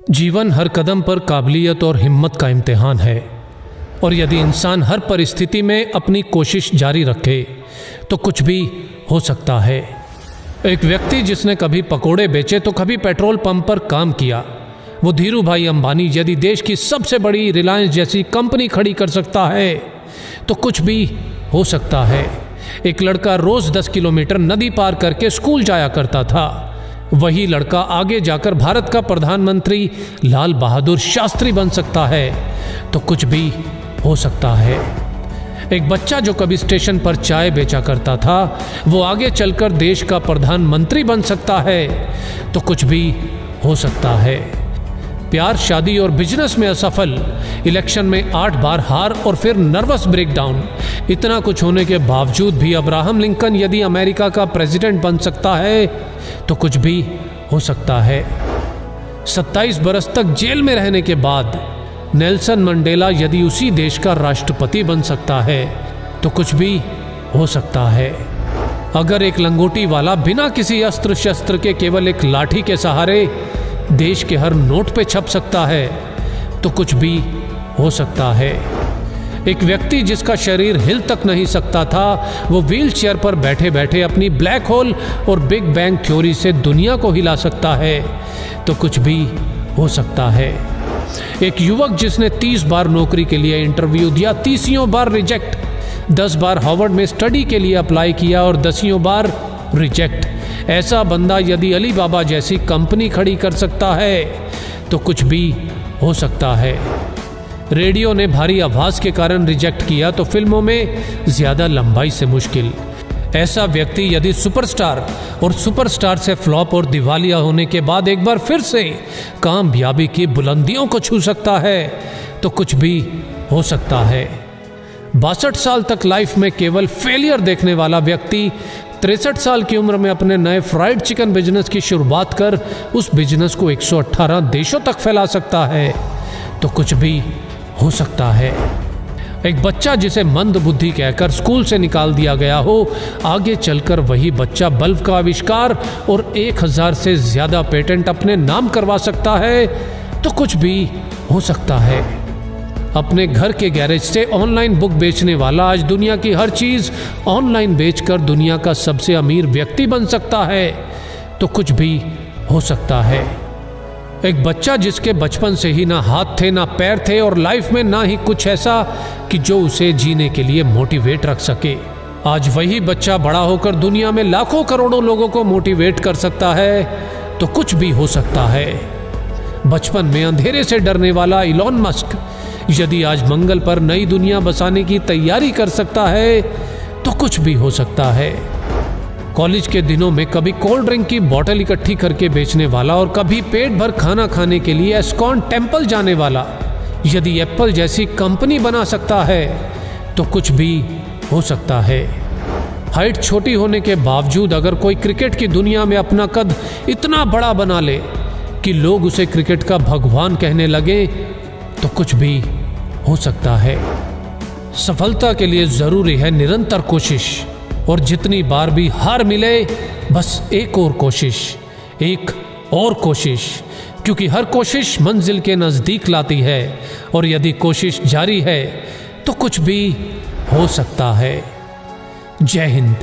जीवन हर कदम पर काबिलियत और हिम्मत का इम्तिहान है, और यदि इंसान हर परिस्थिति में अपनी कोशिश जारी रखे तो कुछ भी हो सकता है। एक व्यक्ति जिसने कभी पकोड़े बेचे तो कभी पेट्रोल पंप पर काम किया, वो धीरू भाई अंबानी यदि देश की सबसे बड़ी रिलायंस जैसी कंपनी खड़ी कर सकता है तो कुछ भी हो सकता है। एक लड़का रोज 10 किलोमीटर नदी पार करके स्कूल जाया करता था, वही लड़का आगे जाकर भारत का प्रधानमंत्री लाल बहादुर शास्त्री बन सकता है, तो कुछ भी हो सकता है। एक बच्चा जो कभी स्टेशन पर चाय बेचा करता था, वो आगे चलकर देश का प्रधानमंत्री बन सकता है, तो कुछ भी हो सकता है। प्यार, शादी और बिजनेस में असफल, इलेक्शन में 8 बार हार और फिर नर्वस ब्रेकडाउन, इतना कुछ होने के बावजूद भी अब्राहम लिंकन यदि अमेरिका का प्रेसिडेंट बन सकता है तो कुछ भी हो सकता है। 27 बरस तक जेल में रहने के बाद नेल्सन मंडेला यदि उसी देश का राष्ट्रपति बन सकता है तो कुछ भी हो सकता है। अगर एक लंगोटी वाला बिना किसी अस्त्र शस्त्र के केवल एक लाठी के सहारे देश के हर नोट पे छप सकता है तो कुछ भी हो सकता है। एक व्यक्ति जिसका शरीर हिल तक नहीं सकता था, वो व्हील चेयर पर बैठे बैठे अपनी ब्लैक होल और बिग बैंग थ्योरी से दुनिया को हिला सकता है, तो कुछ भी हो सकता है। एक युवक जिसने 30 बार नौकरी के लिए इंटरव्यू दिया, 30 बार रिजेक्ट, 10 बार हार्वर्ड में स्टडी के लिए अप्लाई किया और 10 बार रिजेक्ट, ऐसा बंदा यदि अली बाबा जैसी कंपनी खड़ी कर सकता है तो कुछ भी हो सकता है। रेडियो ने भारी आवाज के कारण रिजेक्ट किया तो फिल्मों में ज्यादा लंबाई से मुश्किल। ऐसा व्यक्ति यदि सुपरस्टार और सुपरस्टार से फ्लॉप और दिवालिया होने के बाद एक बार फिर से कामयाबी की बुलंदियों को छू सकता है तो कुछ भी हो सकता है। 62 साल तक लाइफ में केवल फेलियर देखने वाला व्यक्ति 63 साल की उम्र में अपने नए फ्राइड चिकन बिजनेस की शुरुआत कर उस बिजनेस को 118 देशों तक फैला सकता है, तो कुछ भी हो सकता है। एक बच्चा जिसे मंद बुद्धि कहकर स्कूल से निकाल दिया गया हो, आगे चलकर वही बच्चा बल्ब का आविष्कार और 1000 से ज्यादा पेटेंट अपने नाम करवा सकता है, तो कुछ भी हो सकता है। अपने घर के गैरेज से ऑनलाइन बुक बेचने वाला आज दुनिया की हर चीज ऑनलाइन बेचकर दुनिया का सबसे अमीर व्यक्ति बन सकता है, तो कुछ भी हो सकता है। एक बच्चा जिसके बचपन से ही ना हाथ थे ना पैर थे और लाइफ में ना ही कुछ ऐसा कि जो उसे जीने के लिए मोटिवेट रख सके, आज वही बच्चा बड़ा होकर दुनिया में लाखों करोड़ों लोगों को मोटिवेट कर सकता है, तो कुछ भी हो सकता है। बचपन में अंधेरे से डरने वाला इलॉन मस्क यदि आज मंगल पर नई दुनिया बसाने की तैयारी कर सकता है तो कुछ भी हो सकता है। कॉलेज के दिनों में कभी कोल्ड ड्रिंक की बोतल इकट्ठी करके बेचने वाला और कभी पेट भर खाना खाने के लिए एस्कॉन टेम्पल जाने वाला यदि एप्पल जैसी कंपनी बना सकता है तो कुछ भी हो सकता है। हाइट छोटी होने के बावजूद अगर कोई क्रिकेट की दुनिया में अपना कद इतना बड़ा बना ले कि लोग उसे क्रिकेट का भगवान कहने लगे तो कुछ भी हो सकता है। सफलता के लिए जरूरी है निरंतर कोशिश, और जितनी बार भी हार मिले बस एक और कोशिश, एक और कोशिश, क्योंकि हर कोशिश मंजिल के नजदीक लाती है, और यदि कोशिश जारी है तो कुछ भी हो सकता है। जय हिंद।